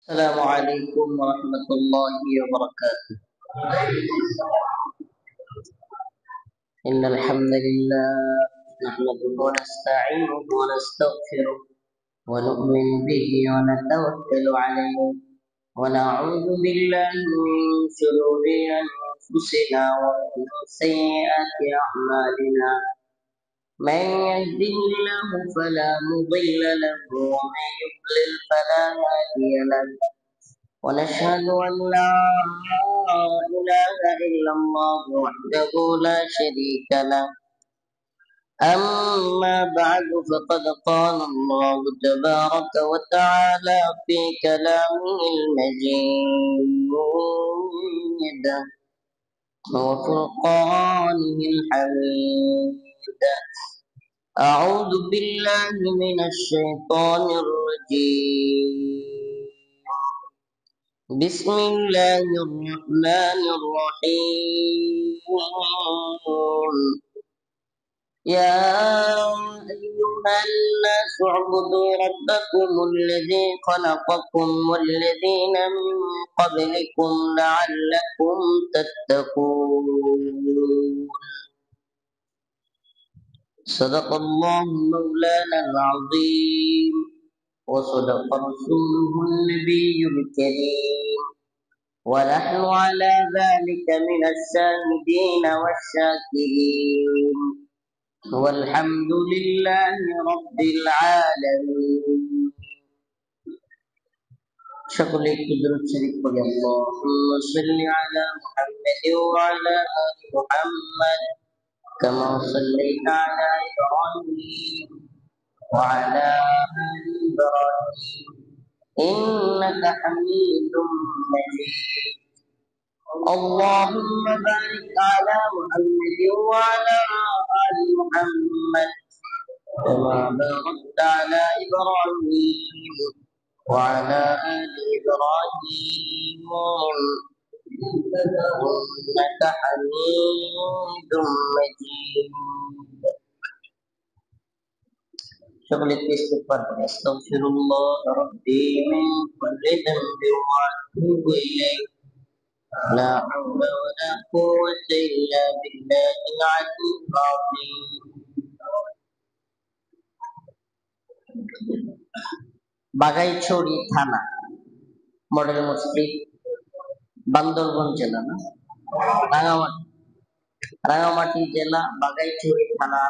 السلام عليكم ورحمة الله وبركاته. إن الحمد لله نحمده ونستعينه ونستغفره ونؤمن به ونتوكل عليه ونعوذ بالله من شرور أنفسنا ومن سيئات أعمالنا. من يهده الله فلا مضل له ومن يضلل فلا هادي له. ونشهد أن لا إله إلا الله وحده لا شريك له. أما بعد فقد قال الله تبارك وتعالى في كلامه المجيد وفرقانه الحميد. أعوذ بالله من الشيطان الرجيم. بسم الله الرحمن الرحيم. يا أيها الناس اعبدوا ربكم الذي خلقكم والذين من قبلكم لعلكم تتقون. صدق الله مولانا العظيم وصدق رسوله النبي الكريم ونحن على ذلك من الشاهدين والشاكرين والحمد لله رب العالمين. সকলে একটু দরুদ শরীফ পড়ি। আল্লাহুম্মা সাল্লি আলা মুহাম্মাদ ওয়া আলা আলি মুহাম্মাদ কামা সাল্লাইতা আলা ইব্রাহিম وعلى آل إبراهيم إنك حميد مجيد. اللهم بارك على محمد وعلى آل محمد كما باركت على إبراهيم وعلى آل إبراهيم إنك حميد مجيد. সকলে ইস্তিগফার করি। আস্তাগফিরুল্লাহ রাব্বি মিন কুল্লি যামবিন ওয়া আতুবু ইলাইহি লা হাওলা ওয়া লা কুওয়াতা ইল্লা বিল্লাহিল আলিয়্যিল আযীম। বাগাইছড়ি থানা, মডেল মসজিদ, বান্দরবান জেলা না, রাঙামাটি জেলা বাগাইছড়ি থানা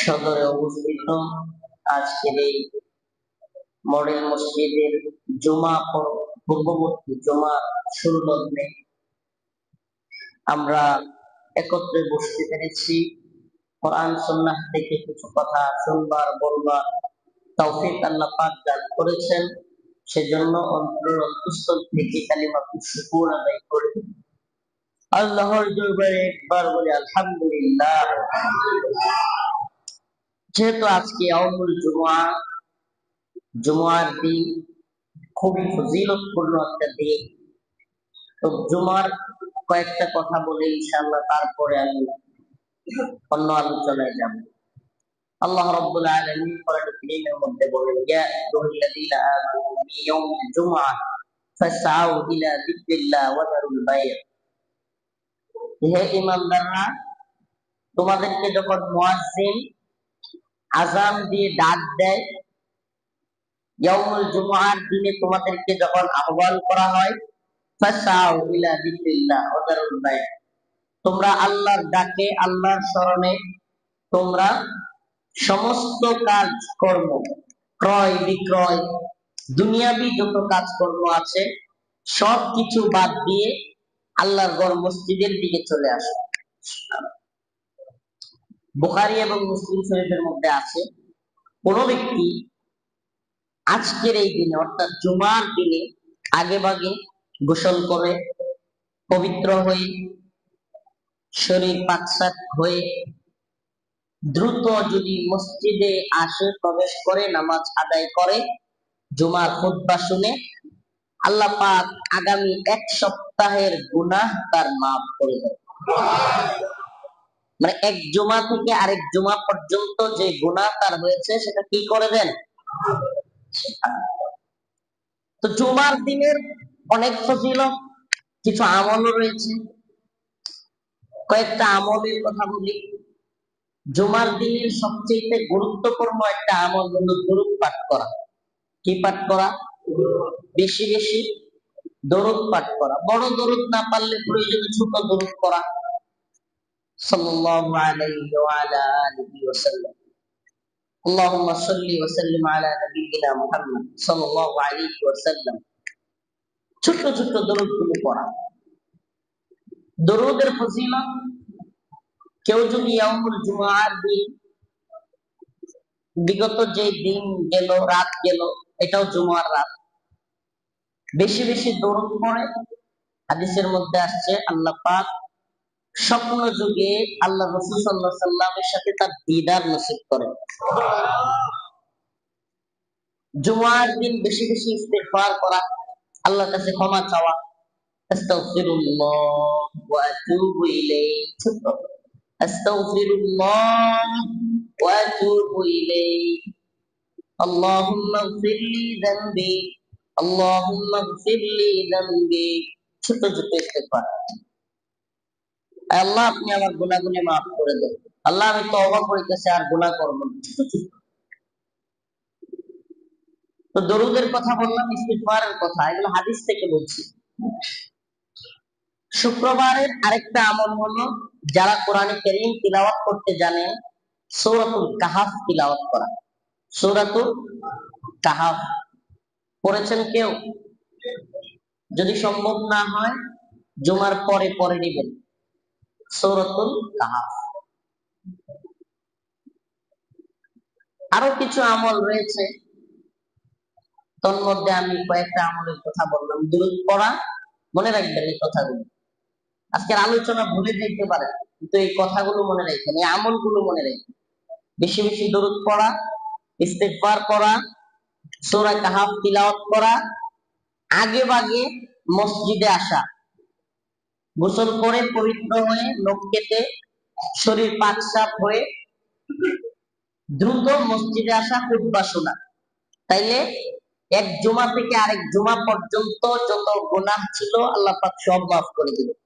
সদরে অবস্থিত আজকের এই মডেল মসজিদের পূর্ববর্তী জুমা শুরু লগ্নে আমরা একত্রে বসতে পেরেছি। কোরআন সুন্নাহ থেকে কিছু কথা শুনবার বলবার তৌফিক আল্লাহ পাক দান করেছেন, সেজন্য অন্তরের অন্তঃস্থল থেকে কালিমাতুশ শুকর আদায় করি। আল্লাহর দরবারে একবার বলি আলহামদুলিল্লাহ। যেহেতু আজকে ইয়াউমুল জুমআ, জুমার দিন খুবই ফজিলতপূর্ণ একটা দিন, তো জুমার কয়েকটা কথা বলে ইনশাআল্লাহ তারপরে আমি অন্য আলোচনায় যাব। আল্লাহ রাব্বুল আলামিন কোরআন কারীমের মধ্যে বলেন, ইয়া আইয়ুহাল্লাযীনা আমানু ইয়াউমুল জুমআ ফাসআউ ইলা যিকরিল্লাহ ওয়া যারুল বাই'। হে ঈমানদাররা, তোমাদেরকে যখন মুয়াজ্জিন আযান দিয়ে ডাক দেয়, ইয়াউমুল জুমআর দিনে তোমাদেরকে যখন আহ্বান করা হয়, ফাসআউ ইলা যিকরিল্লাহ ওয়া যারুল বাই', তোমরা আল্লাহর ডাকে, আল্লাহর স্মরণে তোমরা সমস্ত কাজ কর্ম, ক্রয় বিক্রয়, দুনিয়াবি যত কাজকর্ম আছে সব কিছু বাদ দিয়ে আল্লাহর ঘর মসজিদের দিকে চলে আসে। বুখারী এবং মুসলিম শরীফের মধ্যে আছে, কোন ব্যক্তি আজকের এই দিনে অর্থাৎ জুমার দিনে আগে ভাগে গোসল করে পবিত্র হয়ে শরীর পাকসাক হয়ে দ্রুত যদি মসজিদে আসে, প্রবেশ করে, নামাজ আদায় করে, জুমার খুতবা শুনে, আল্লাহ পাক আগামী এক সপ্তাহের গুনাহ তার মাফ করে দেয়। মানে এক জুমা থেকে আরেক জুমা পর্যন্ত যে গুনাহ তার হয়েছে সেটা কি করে দেন। তো জুমার দিনের অনেক ফজিলত, কিছু আমলও রয়েছে। কয়েকটা আমলের কথা বলি। জুমার দিনের সবচেয়ে গুরুত্বপূর্ণ একটা আমল হলো দরুদ পাঠ করা। কি পাঠ করা? বেশি বেশি দরুদ পাঠ করা। বড় দরুদ না পারলে প্রয়োজনে ছোট দরুদ করা। সাল্লাল্লাহু আলাইহি ওয়া আলা আলিহি ওয়াসাল্লাম। আল্লাহুম্মা সাল্লি ওয়া সাল্লিম আলা নাবিয়িনা মুহাম্মদ সাল্লাল্লাহু আলাইহি ওয়াসাল্লাম। ছোট ছোট দরুদ গুলো পড়া। দরুদের ফজিলত, কেউ যদি ইয়াউমুল জুমআর দিন, বিগত যে দিন গেল, রাত গেল, এটাও জুমার রাত, বেশি বেশি দরুদ পড়ে, হাদিসের মধ্যে আসছে আল্লাহ পাক স্বপ্ন যুগে আল্লাহ রাসূল সাল্লাল্লাহু আলাইহি সাল্লামের সাথে তার দিদার নসিব করেন। জুমার দিন বেশি বেশি ইস্তিগফার করা, আল্লাহর কাছে ক্ষমা চাওয়া। আস্তাগফিরুল্লাহ ওয়া আতুবু ইলাইহি, আস্তাগফিরুল্লাহ ওয়া আতুবু ইলাইহি, আল্লাহুম্মা ইগফিরলি যানবি, আল্লাহুম্মা ইগফিরলি যানবি। ছোট ছোট ইস্তিগফার। আল্লাহ আপনি আমার গুনাহগুলো মাফ করে দেন, আল্লাহ আমি তওবা করিতেছি আর গুনাহ করব না। তো দরুদের কথা বললাম, ইস্তিগফারের কথা, এগুলো হাদিস থেকে বলছি। শুক্রবারের আরেকটা আমল হলো, যারা কোরআনে কারীম তিলাওয়াত করতে জানেন, সূরাতুল কাহাফ তিলাওয়াত করা। সূরাতুল কাহাফ পড়েছেন কেউ? যদি সম্ভব না হয় জুমার পরে পড়ে নেবেন সূরাতুল কাহাফ। আরো কিছু আমল রয়েছে, তোর মধ্যে আমি কয়েকটা আমলের কথা বললাম। দরুদ পড়া, মনে রাখবেন এই কথাগুলো। আজকের আলোচনা ভুলে যেতে পারে, কিন্তু এই কথাগুলো মনে রাখবেন, এই আমলগুলো মনে রাখবেন। বেশি বেশি দরুদ পড়া, ইস্তিগফার করা, সূরা কাহাফ তিলাওয়াত করা, আগে ভাগে মসজিদে আসা, গোসল করে পবিত্র হয়ে নখ কেটে শরীর পাক সাফ হয়ে দ্রুত মসজিদে আসা, খুতবা শোনা। তাইলে এক জুমা থেকে আরেক জুমা পর্যন্ত যত গুনাহ ছিল আল্লাহ পাক সব মাফ করে দিবেন।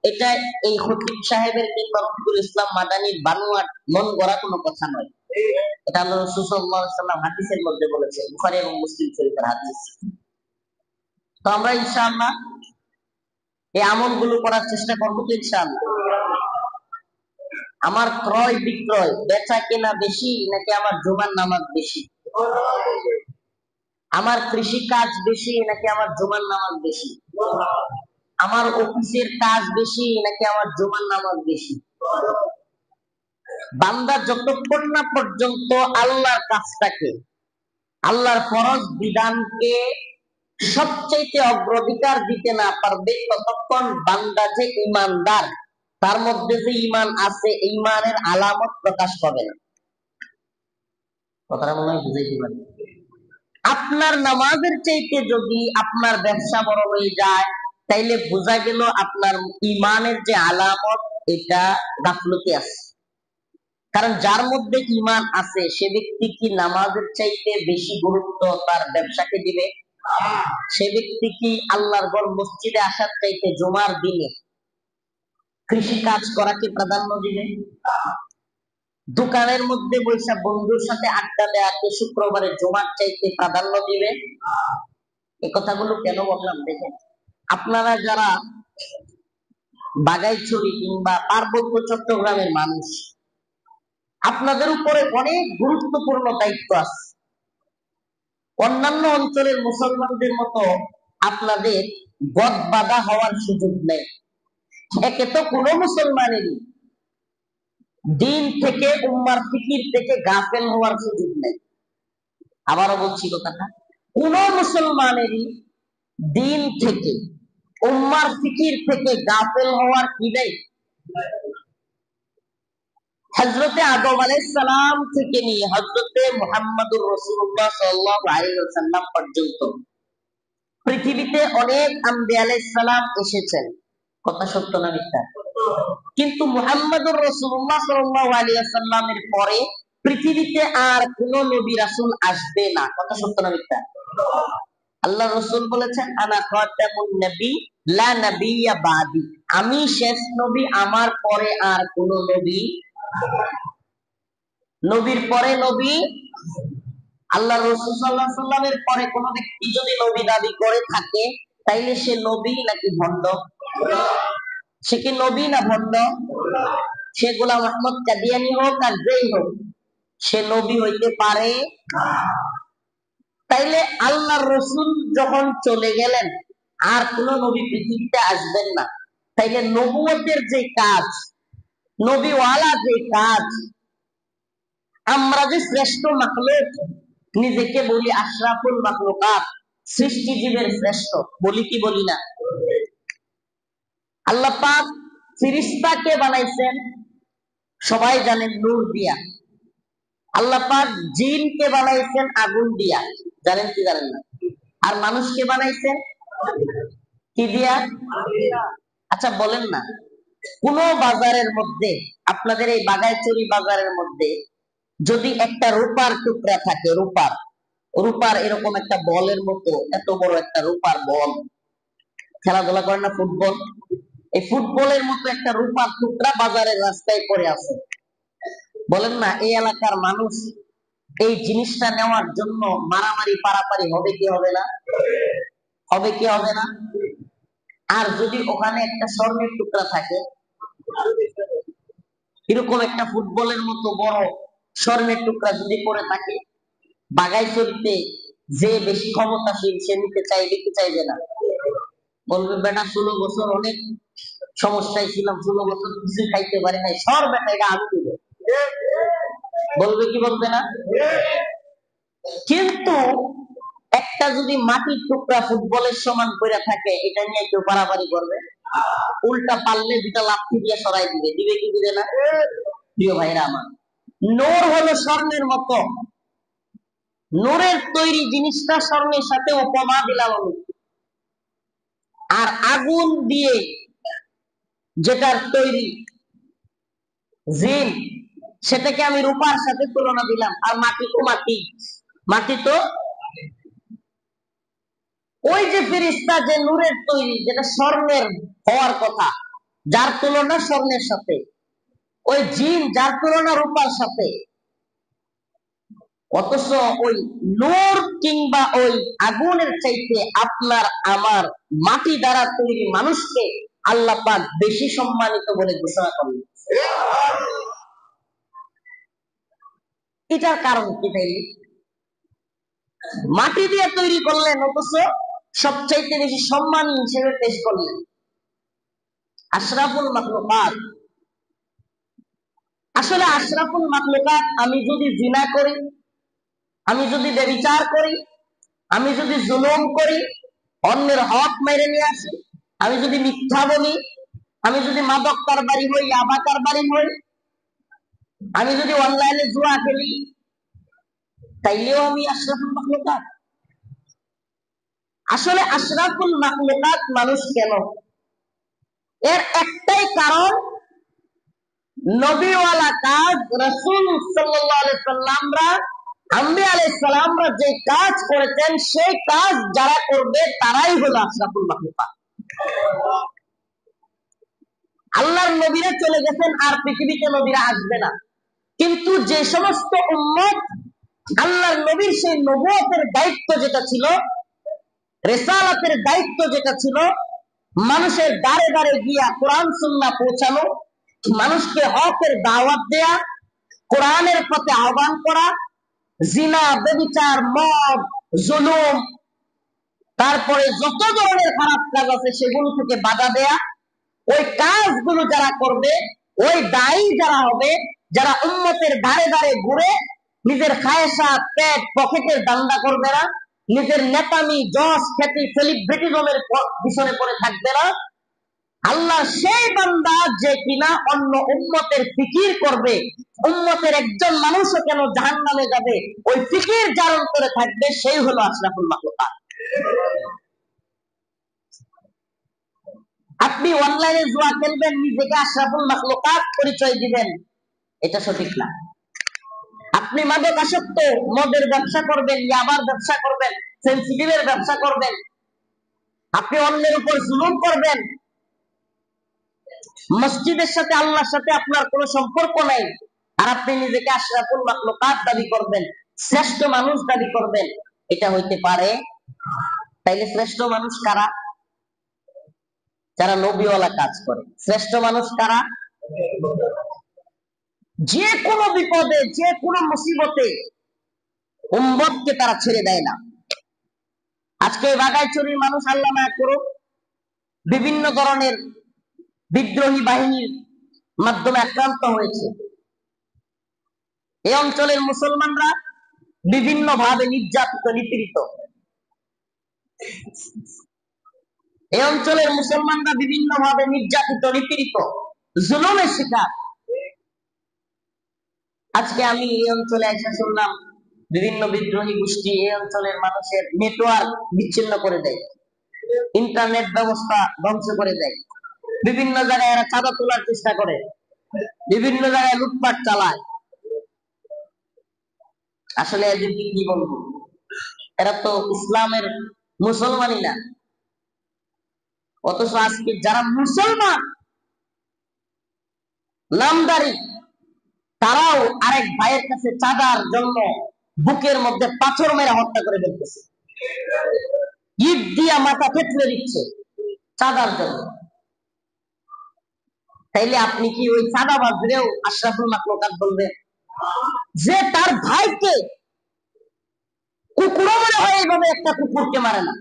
এটা এই খতিব সাহেবের কিংবা রফিকুল ইসলাম মাদানির বানোয়াট মন গড়া কোনো কথা নয়। এটা আল্লাহ রাসূল সাল্লাল্লাহু আলাইহি ওয়াসাল্লাম হাদিসের মধ্যে বলেছেন, বুখারী এবং মুসলিম শরীফের হাদিস। তো আমরা ইনশাআল্লাহ এই আমলগুলো করার চেষ্টা করব তো ইনশাআল্লাহ। আমার ক্রয় বিক্রয়, বেচা কেনা বেশি নাকি আমার জুমার নামাজ বেশি? আমার কৃষি কাজ বেশি নাকি আমার জুমার নামাজ বেশি? আমার অফিসের কাজ বেশি নাকি আমার জুমার নামাজ বেশি? বান্দা যতক্ষণ না পর্যন্ত আল্লাহর কাজটাকে, আল্লাহর ফরজ বিধানকে সবচাইতে অগ্রাধিকার দিতে না পারবে, ততক্ষণ বান্দা যে ঈমানদার, তার মধ্যে যে ঈমান আছে, ঈমানের আলামত প্রকাশ পাবে না। কথাটা মনে হয় বুঝাইতে পারি। আপনার নামাজের চাইতে যদি আপনার ব্যবসা বড় হয়ে যায়, তাইলে বোঝা গেল আপনার ঈমানের যে আলামত, এটা গাফলতি আছে। কারণ যার মধ্যে ঈমান আছে সে ব্যক্তি কি নামাজের চাইতে বেশি গুরুত্ব তার ব্যবসাকে দিবে? সে ব্যক্তি কি আল্লাহর ঘর মসজিদে আসার চাইতে জুমার দিনে কৃষি কাজ করাকে প্রাধান্য দিবে? দোকানের মধ্যে বৈশা বন্ধুর সাথে আড্ডা দেওয়াকে শুক্রবারে জুমার চাইতে প্রাধান্য দিবে? এই কথাগুলো কেন বললাম দেখেন, আপনারা যারা বাগাইছড়ি কিংবা পার্বত্য চট্টগ্রামের মানুষ, আপনাদের উপরে অনেক গুরুত্বপূর্ণ দায়িত্ব আছে। অন্যান্য অঞ্চলের মুসলমানদের মতো আপনাদের বদবাধা হওয়ার সুযোগ নেই। একে তো কোনো মুসলমানেরই দিন থেকে, উম্মার ফিকির থেকে গাফেল হওয়ার সুযোগ নেই। আবারও বলছি কথাটা, কোন মুসলমানেরই দিন থেকে, উম্মার ফিকির থেকে গাফেল হওয়ার কি নেই। হযরতে আদম আলাইহিস সালাম থেকে নিয়ে হযরতে মুহাম্মদুর রাসূলুল্লাহ সাল্লাল্লাহু আলাইহি ওয়াসাল্লাম পর্যন্ত পৃথিবীতে অনেক আম্বিয়া আলাইহিস সালাম এসেছেন। কথা সত্য না মিথ্যা? কিন্তু মুহাম্মদুর রাসূলুল্লাহ সাল্লাল্লাহু আলাইহি ওয়াসাল্লামের পরে পৃথিবীতে আর কোন নবী রাসূল আসবে না। কথা সত্য না মিথ্যা? আল্লাহ রাসূল বলেছেন, আনা খাতামুন নবী লা নাবিয়্যা বাদি, আমি শেষ নবী, আমার পরে আর কোন নবী, নবীর পরে নবী। আল্লাহ রাসূল সাল্লাল্লাহু আলাইহি ওয়াসাল্লামের পরে কোন ব্যক্তি যদি নবী দাবি করে থাকে, তাইলে সে নবী নাকি ভণ্ড? সে কি নবী না ভণ্ড? সে গোলাম আহমদ কাদিয়ানী হোক আর যেই হোক, সে নবী হইতে পারে না। তাইলে আল্লাহর রাসূল যখন চলে গেলেন, আর কোন নবী পৃথিবীতে আসবেন না। তাইলে নবুয়তের যে কাজ, নবীওয়ালা যে কাজ, আমরা যে শ্রেষ্ঠ মাখলুক, নিজেকে বলি আশরাফুল মাখলুকাত, সৃষ্টি জীবের শ্রেষ্ঠ, বলি কি বলি না? আল্লাহ পাক ফেরেশতাকে বানাইছেন, সবাই জানেন, নূর দিয়া। আল্লাহ পাক জিনকে বানাইছেন আগুন দিয়া, জানেন কি জানেন না? আর মানুষকে বানাইছেন কি দিয়া? আচ্ছা বলেন না, কোন বাজারের মধ্যে, আপনাদের এই বাগাইচুরি বাজারের মধ্যে যদি একটা রূপার টুকরা থাকে, রূপার রূপার এরকম একটা বলের মতো এত বড় একটা রূপার বল, খেলাধুলা করেন না ফুটবল, এই ফুটবলের মতো একটা রূপার টুকরা বাজারের রাস্তায় পড়ে আছে, বলেন না এই এলাকার মানুষ এই জিনিসটা নেওয়ার জন্য মারামারি পারাপারি হবে কি হবে না? হবে কি হবে না? আর যদি ওখানে একটা স্বর্ণের টুকরা থাকে, এরকম একটা ফুটবলের মতো বড় স্বর্ণের টুকরা যদি পড়ে থাকে, বাগাইচুরিতে যে বেশি ক্ষমতাশীল সে নিতে চাইবে কি চাইবে না? বলবে বেটা 16 বছর অনেক সমস্যায় ছিলাম, 16 বছর কিছু খাইতে পারি নাই, সর বেটা এটা আমি দিব। বলবে কি বলবে না? কিন্তু একটা যদি মাটির টুকরা ফুটবলের সমান করে থাকে, এটা নিয়ে কেউ পারাপারি করবে? উল্টা পারলে দুটা লাথি দিয়ে সরাই দিবে, দিবে কি দিবে না? প্রিয় ভাইরা আমার, নূর হলো স্বর্ণের মতো, নূরের তৈরি জিনিসটা স্বর্ণের সাথে উপমা দিলাম আমি। আর আগুন দিয়ে যেটার তৈরি জিন, সেটাকে আমি রূপার সাথে তুলনা দিলাম। আর মাটি তো মাটি, মাটি তো ওই যে ফেরেশতা যে নূরের তৈরি, যেটা স্বর্ণের হওয়ার কথা, যার তুলনা স্বর্ণের সাথে, ওই জিন যার তুলনা রূপার সাথে। অথচ ওই নূর কিংবা ওই আগুনের চাইতে আপনার আমার মাটি দ্বারা তৈরি মানুষকে আল্লাহ পাক বেশি সম্মানিত বলে ঘোষণা করলেন। এটার কারণ কি? তাইলে মাটি দিয়ে তৈরি করলেন, অথচ সবচাইতে বেশি সম্মানী হিসেবে পেশ করলেন আশরাফুল মাখলুকাত। আসলে আশরাফুল মাখলুকাত, আমি যদি জিনা করি, আমি যদি ব্যভিচার করি, আমি যদি জুলুম করি, অন্যের হক মেরে নিয়ে আসি, আমি যদি মিথ্যা বলি, আমি যদি মাদক কারবারি হই, ইয়াবা কারবারি হই, আমি যদি অনলাইনে জুয়া খেলি, তাইলেও আমি আশরাফুল মাখলুকাত। আসলে আশরাফুল মাখলুকাত মানুষ কেন? এর একটাই কারণ, নবীওয়ালা কাজ রাসূল সাল্লাল্লাহু আলাইহি সাল্লামরা, আম্বিয়া আলাইহিস সালামরা যে কাজ করেছেন, সেই কাজ যারা করবে তারাই হলো আশরাফুল মাখলুকাত। আল্লাহর নবীরা চলে গেছেন, আর পৃথিবীতে নবীরা আসবে না। কিন্তু যে সমস্ত উম্মত আল্লাহর নবীর সেই নবুয়তের দায়িত্ব যেটা ছিল, রিসালাতের দায়িত্ব যেটা ছিল, মানুষের দ্বারে দ্বারে গিয়া কোরআন সুন্নাহ পৌঁছানো, মানুষকে হকের দাওয়াত দেয়া, কোরআনের পথে আহ্বান করা, জিনা, ব্যভিচার, মদ, জুলুম, তারপরে যত ধরনের খারাপ কাজ আছে সেগুলো থেকে বাধা দেয়া, ওই কাজগুলো যারা করবে, ওই দায়ী যারা হবে, যারা উম্মতের ধারে ধারে ঘুরে নিজের খায়সাত, পেট, পকেটের দান্দা করবে না, নিজের নেতামি, যশ, খ্যাতি, সেলিব্রিটিজমের পিছনে পড়ে থাকবে না, আল্লাহ সেই বান্দা যে কিনা অন্য উম্মতের ফিকির করবে, উম্মতের একজন মানুষও কেন জাহান্নামে যাবে, ওই ফিকির যার অন্তরে থাকবে, সেই হলো আশরাফুল মাখলুকাত। আপনি অনলাইনে জুয়া খেলবেন, নিজেকে আশরাফুল মাখলুকাত পরিচয় দিবেন, এটা সঠিক না। আপনি মাদকাসক্ত মদের ব্যবসা করবেন, ইয়াবার ব্যবসা করবেন, সেন্সিটিভের ব্যবসা করবেন, আপনি অন্যের উপর জুলুম করবেন, মসজিদের সাথে আল্লাহর সাথে আপনার কোনো সম্পর্ক নাই, আর আপনি নিজেকে আশরাফুল মাখলুকাত দাবি করবেন, শ্রেষ্ঠ মানুষ দাবি করবেন, এটা হইতে পারে? তাইলে শ্রেষ্ঠ মানুষ কারা? যারা নবীওয়ালা কাজ করে। শ্রেষ্ঠ মানুষ কারা? যে কোনো বিপদে, যে কোনো মুসিবতে উম্মতকে তারা ছেড়ে দেয় না। আজকে বাগাইছড়ির মানুষ আল্লাহ না করুক বিভিন্ন ধরনের বিদ্রোহী বাহিনীর মাধ্যমে আক্রান্ত হয়েছে। এই অঞ্চলের মুসলমানরা বিভিন্ন ভাবে নির্যাতিত, নিপীড়িত। এই অঞ্চলের মুসলমানরা বিভিন্ন ভাবে নির্যাতিত, নিপীড়িত, জুলুমের শিকার। আজকে আমি এই অঞ্চলে এসে শুনলাম বিভিন্ন বিদ্রোহী গোষ্ঠী এই অঞ্চলের মানুষের নেটওয়ার্ক বিচ্ছিন্ন করে দেয়, ইন্টারনেট ব্যবস্থা ধ্বংস করে দেয়, বিভিন্ন জায়গায় এরা চাঁদা তোলার চেষ্টা করে, বিভিন্ন জায়গায় লুটপাট চালায়। আসলে এদেরকে কি বলবো? এরা তো ইসলামের মুসলমানই না। অথচ আজকে যারা মুসলমান নামদারি, তারাও আরেক ভাইয়ের কাছে চাঁদার জন্য বুকের মধ্যে পাথর মেরে হত্যা করে ফেলতেছে, ইট দিয়া মাথা ফেটলে দিচ্ছে চাঁদার জন্য। তাইলে আপনি কি ওই চাঁদাবাজরেও আশরাফুল মাখলুকাত বলবেন? যে তার ভাইকে কুকুরও মনে হয় এইভাবে একটা কুকুরকে মারে না,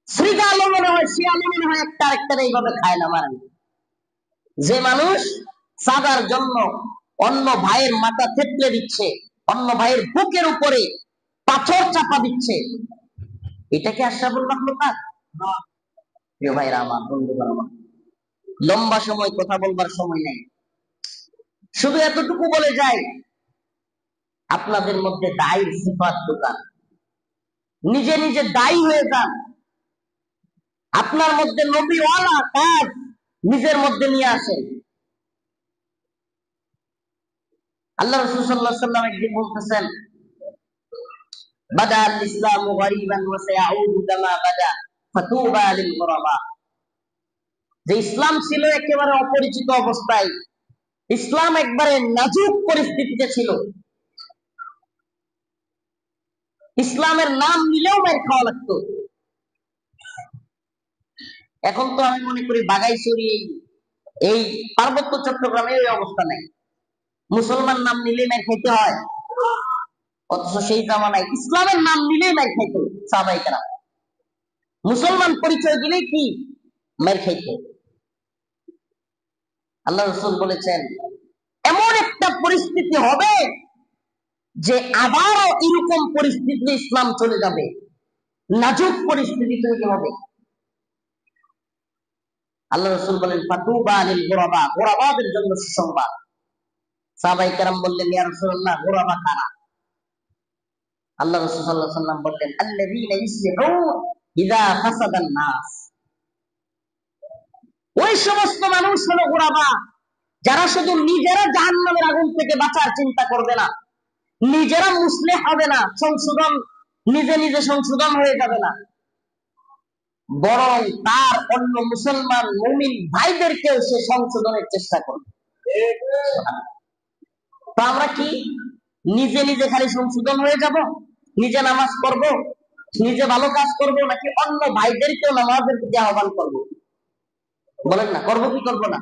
শ্রীগালও মনে হয়, শিয়ালও মনে হয় একটা আরেকটার এইভাবে খায় না, মারে না। যে মানুষ চাঁদার জন্য অন্য ভাইয়ের মাথা থেতলে দিচ্ছে, অন্য ভাইয়ের বুকের উপরে পাথর চাপা দিচ্ছে, এটা কি আশরাফুল মাখলুকাত? প্রিয় ভাইরা আমার, বন্ধুগণ আমার, লম্বা সময় কথা বলবার সময় নেই, শুধু এতটুকু বলে যাই, আপনাদের মধ্যে দায়ীর সিফাত ঢোকান, নিজে নিজে দায়ী হয়ে যান। আপনার মধ্যে নবীওয়ালা কাজ নিজের মধ্যে নিয়ে আসেন। আল্লাহ রাসূল সাল্লাল্লাহু আলাইহি ওয়াসাল্লাম একদিন বলতেছেন, বাদাল ইসলামু গরীবান ওয়া সায়াউদু কামা বাদা ফাতুবা লিল গুরাবা। যে ইসলাম ছিল একেবারে অপরিচিত অবস্থায়, ইসলাম একবারে নাজুক পরিস্থিতিতে ছিল, ইসলামের নাম নিলেও মার খাওয়া লাগতো। এখন তো আমি মনে করি বাগাইছড়ি, এই পার্বত্য চট্টগ্রামে এই অবস্থা নাই, মুসলমান নাম নিলেই মার খাইতে হয়। অথচ সেই জামানায় ইসলামের নাম নিলেই মার খাইতো সাহাবায়ে কেরাম, মুসলমান পরিচয় দিলেই কি মার খাইতো। আল্লাহ রাসূল বলেছেন, এমন একটা পরিস্থিতি হবে যে আবারও এরকম পরিস্থিতিতে ইসলাম চলে যাবে, নাজুক পরিস্থিতি তৈরি হবে। আল্লাহ রাসূল বলেন, ফাতুবা লিল গুরাবা, গুরাবাদের জন্য সুসংবাদ। সাহাবায়ে কেরাম বললেন, ইয়া রাসূলুল্লাহ, গুরাবা কারা? আল্লাহ রাসূল সাল্লাল্লাহু আলাইহি ওয়াসাল্লাম বললেন, আল্লাযীনা ইসলিহুন ইযা ফাসাদান নাস। ওই সমস্ত মানুষ হলো গুরাবা, যারা শুধু নিজেরা জাহান্নামের আগুন থেকে বাঁচার চিন্তা করবে না, নিজেরা মুসলিহ হবে না, সংশোধন নিজে নিজে সংশোধন হয়ে যাবে না, বরং তার অন্য মুসলমান মুমিন ভাইদেরকেও সে সংশোধনের চেষ্টা করবে। তো আমরা কি নিজে নিজে খালি সংশোধন হয়ে যাব, নিজে নামাজ পড়ব, নিজে ভালো কাজ করব, নাকি অন্য ভাইদেরকেও নামাজের প্রতি আহ্বান করব? বলেন না, করবো কি করবো না?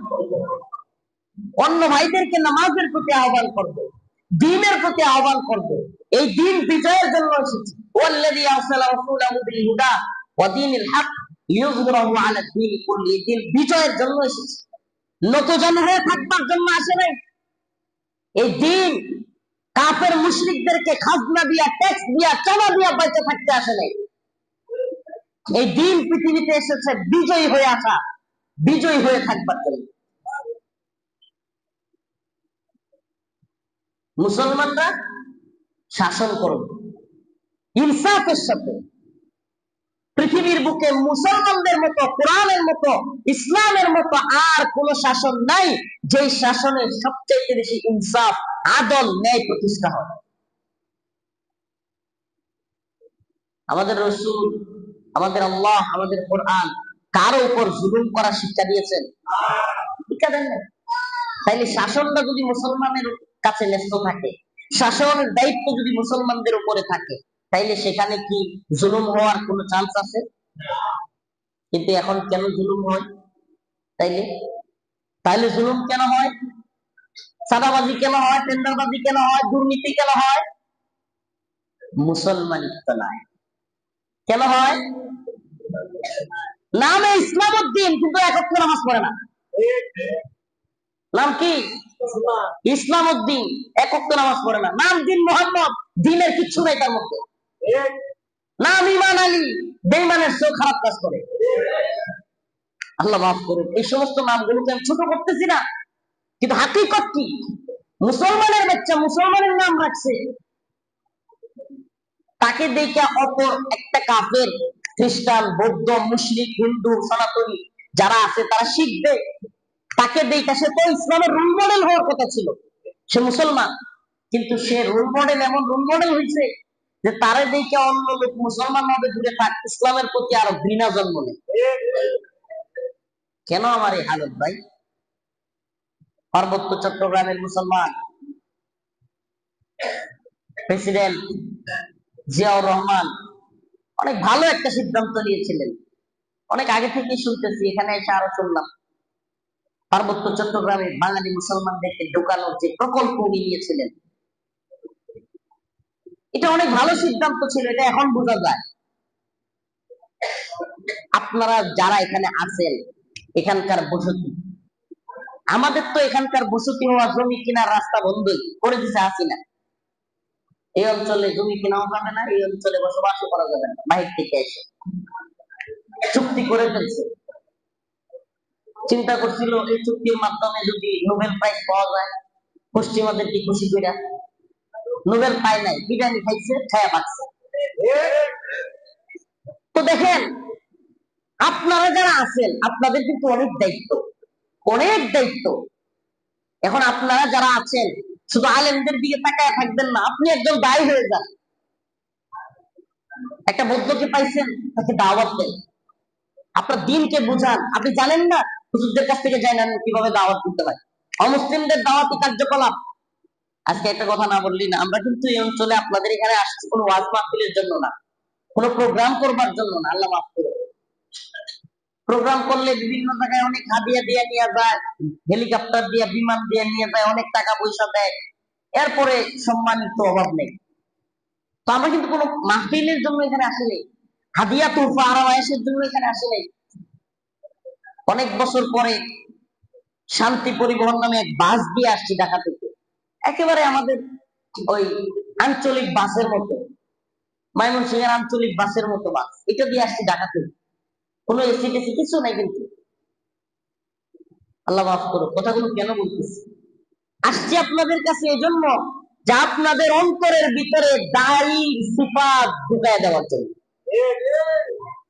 অন্য ভাইদেরকে নামাজের প্রতি আহ্বান করব, দ্বীনের প্রতি আহ্বান করব। এই দ্বীন বিজয়ের জন্য এসেছে। ওয়াল্লাযী আরসালা রাসূলাহু বিল হুদা ওয়া দীনিল হক লিইয়ুযহিরাহু আলা দ্বীনি কুল্লি। দ্বীন বিজয়ের জন্য এসেছে, নতজানু হয়ে থাকবার জন্য আসে নাই। এই দ্বীন কাফের মুশরিকদেরকে খাজনা দিয়া, ট্যাক্স দিয়া, চাঁদা দিয়া বেঁচে থাকতে আসে নাই। এই দ্বীন পৃথিবীতে এসেছে বিজয়ী হয়ে আসা, বিজয়ী হয়ে থাকবার জন্য। মুসলমানরা শাসন করবে ইনসাফের সাথে, পৃথিবীর বুকে মুসলমানদের মতো, কোরআনের মতো, ইসলামের মতো আর কোন শাসন নাই যে শাসনের সবচেয়ে বেশি ইনসাফ, আদল, ন্যায় প্রতিষ্ঠা হয়। আমাদের রাসূল, আমাদের আল্লাহ, আমাদের কোরআন কারো উপর জুলুম করার শিক্ষা দিয়েছেন? শিক্ষা দেন না। তাইলে শাসনটা যদি মুসলমানের কাছে ন্যস্ত থাকে, শাসনের দায়িত্ব যদি মুসলমানদের উপরে থাকে, তাইলে সেখানে কি জুলুম হওয়ার কোনো চান্স আছে? কিন্তু এখন কেন জুলুম হয়? তাইলে তাইলে জুলুম কেন হয়? চাঁদাবাজি কেন হয়? টেন্ডারবাজি কেন হয়? দুর্নীতি কেন হয়? মুসলমানিত্ব নাই। কেন হয়? নামে ইসলামউদ্দিন, কিন্তু একক নামাজ পড়ে না। নাম কি? ইসলামউদ্দিন, একক নামাজ পড়ে না। নাম দিন মোহাম্মদ, দিনের কিচ্ছু নাই তার মধ্যে। নাম ইমান আলী, বেঈমানের চেয়ে খারাপ কাজ করে। আল্লাহ মাফ করুন, এই সমস্ত নামগুলোকে আমি ছোট করতেছি না, কিন্তু হাকিকত কি? মুসলমানের বাচ্চা মুসলমানের নাম রাখছে, তাকে দেখে অপর একটা কাফের, খ্রিস্টান, বৌদ্ধ, মুসলিম, হিন্দু, সনাতনী যারা আছে তারা শিখবে। তাকে দেখে, সে তো ইসলামের রোল মডেল হওয়ার কথা ছিল, সে মুসলমান, কিন্তু সে রোল মডেল, এমন রোল মডেল হয়েছে যে তারে দেখে অন্য লোক মুসলমান হবে দূরে থাক, ইসলামের প্রতি আরো ঘৃণা জন্ম নেয়। কেন আমার এই হালত ভাই? পার্বত্য চট্টগ্রামের মুসলমান প্রেসিডেন্ট জিয়াউর রহমান অনেক ভালো একটা সিদ্ধান্ত নিয়েছিলেন। অনেক আগে থেকে শুনতেছি, এখানে এসে আরো শুনলাম। পার্বত্য চট্টগ্রামে বাঙালি মুসলমানদেরকে ঢোকানোর যে প্রকল্প উনি নিয়েছিলেন, এটা অনেক ভালো সিদ্ধান্ত ছিল, এটা এখন বোঝা যায়। আপনারা যারা এখানে আছেন, এখানকার বসতি, আমাদের তো এখানকার বসতি হওয়া, জমি কেনার রাস্তা বন্ধই করে দিছে হাসিনা। এই অঞ্চলে জমি কেনাও যাবে না, এই অঞ্চলে বসবাসও করা যাবে না, বাহির থেকে এসে চুক্তি করে ফেলছে। চিন্তা করছিল এই চুক্তির মাধ্যমে যদি নোবেল প্রাইজ পাওয়া যায়, পশ্চিমাদের কি খুশি করে। নোবেল পায় নাই, বিরিয়ানি খাইছে, খায়া পাচ্ছে। তো দেখেন, আপনারা যারা আছেন, আপনাদের কিন্তু অনেক দায়িত্ব, অনেক দায়িত্ব। এখন আপনারা যারা আছেন, শুধু আলেমদের দিকে তাকায় থাকবেন না, আপনি একজন দায়ী হয়ে যান। একটা বৌদ্ধকে পাইছেন, তাকে দাওয়াত দেন, আপনার দিনকে বুঝান। আপনি জানেন না, হুজুরদের কাছ থেকে জানেন কিভাবে দাওয়াত দিতে হয়, অমুসলিমদের দাওয়াতি কার্যকলাপ। আজকে একটা কথা না বললি না, আমরা কিন্তু এই অঞ্চলে আপনাদের এখানে আসছি কোনো ওয়াজ মাহফিলের জন্য না, কোনো প্রোগ্রাম করবার জন্য না। আল্লাহ মাফ করুন। প্রোগ্রাম করলে বিভিন্ন জায়গায় অনেক হাদিয়া দিয়ে নিয়ে যায়, হেলিকপ্টার দিয়ে, বিমান দিয়ে নিয়ে যায়, অনেক টাকা পয়সা দেয়, এরপরে সম্মানিত অভাব নেই। তো আমরা কিন্তু কোনো মাহফিলের জন্য এখানে আসিনি, হাদিয়া তোহফা আরামায়েশের জন্য এখানে আসিনি। অনেক বছর পরে শান্তি পরিবহন নামে এক বাস দিয়ে আসছি ঢাকা থেকে, একেবারে আমাদের ওই আঞ্চলিক বাসের মতো, ময়মনসিংহের আঞ্চলিক বাসের মতো বাস, এটা দিয়ে আসছি ঢাকা থেকে। কোনো এসি টেসি কিছু নাই। কিন্তু আল্লাহ মাফ করো, কথাগুলো কেন বলতেছি? আসছি আপনাদের কাছে এই জন্য যে আপনাদের অন্তরের ভিতরে দায়ী সিফাত ঢুকায় দেওয়ার জন্য।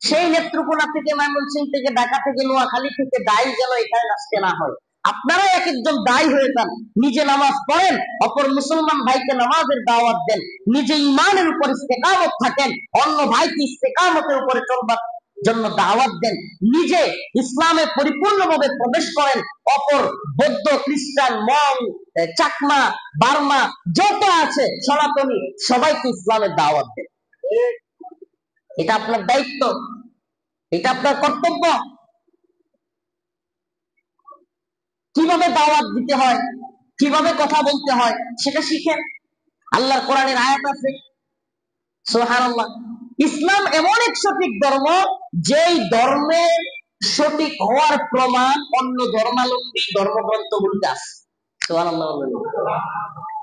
সেই নেত্রকোনা থেকে, ময়মনসিংহ থেকে, ঢাকা থেকে, নোয়াখালী থেকে দায়ী যেন এখানে আসতে না হয়। আপনারা এক একজন দায়ী হয়ে যান, নিজে নামাজ পড়েন, অপর মুসলমান ভাইকে নামাজের দাওয়াত দেন, নিজে ইমানের উপর ইস্তেকামত থাকেন, অন্য ভাইকে ইস্তেকামতের উপরে চলবার জন্য দাওয়াত দেন, নিজে ইসলামে পরিপূর্ণভাবে প্রবেশ করেন, অপর বৌদ্ধ, খ্রিস্টান, মং, চাকমা, বার্মা যত আছে সনাতনী সবাইকে ইসলামের দাওয়াত দেন। এটা আপনার দায়িত্ব, এটা আপনার কর্তব্য। কিভাবে দাওয়াত দিতে হয়, কিভাবে কথা বলতে হয়, সেটা শিখেন। আল্লাহর কোরআনের আয়াত আছে, সুবহানাল্লাহ। ইসলাম এমন এক সঠিক ধর্ম, যেই ধর্মের সঠিক হওয়ার প্রমাণ অন্য ধর্মাবলম্বী ধর্মগ্রন্থগুলিতে আছে। সুবহানাল্লাহ।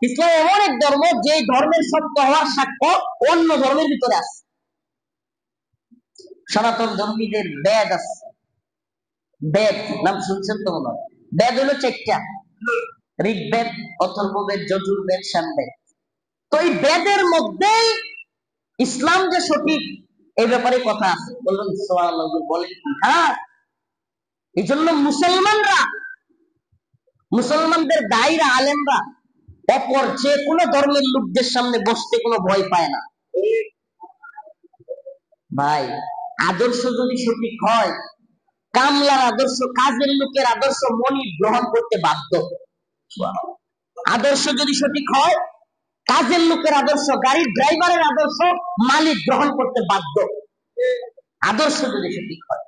ইসলাম এমন এক ধর্ম, যেই ধর্মের সত্য হওয়ার সাক্ষ্য অন্য ধর্মের ভিতরে আছে। সনাতন ধর্মীদের বেদ আছে, বেদ নাম শুনছেন তো মনে হয়। বেদ হলো চারটা, ঋগ্বেদ, অথর্ববেদ, যজুর্বেদ, সামবেদ। তো এই বেদের মধ্যেই ইসলাম যে সঠিক, এই ব্যাপারে কথা আছে। বললেন সুবহানাল্লাহ, বলেন কি? হ্যাঁ, এই জন্য মুসলমানদের দায়ীরা আলেমরা অপর যে কোনো ধর্মের লোকদের সামনে বসতে কোনো ভয় পায় না। ভাই, আদর্শ যদি সঠিক হয়, কামলার আদর্শ, কাজের লোকের আদর্শ মনি গ্রহণ করতে বাধ্য। আদর্শ যদি সঠিক হয়, কাজের লোকের আদর্শ, গাড়ির ড্রাইভারের আদর্শ মালিক গ্রহণ করতে বাধ্য। আদর্শ যদি সঠিক হয়,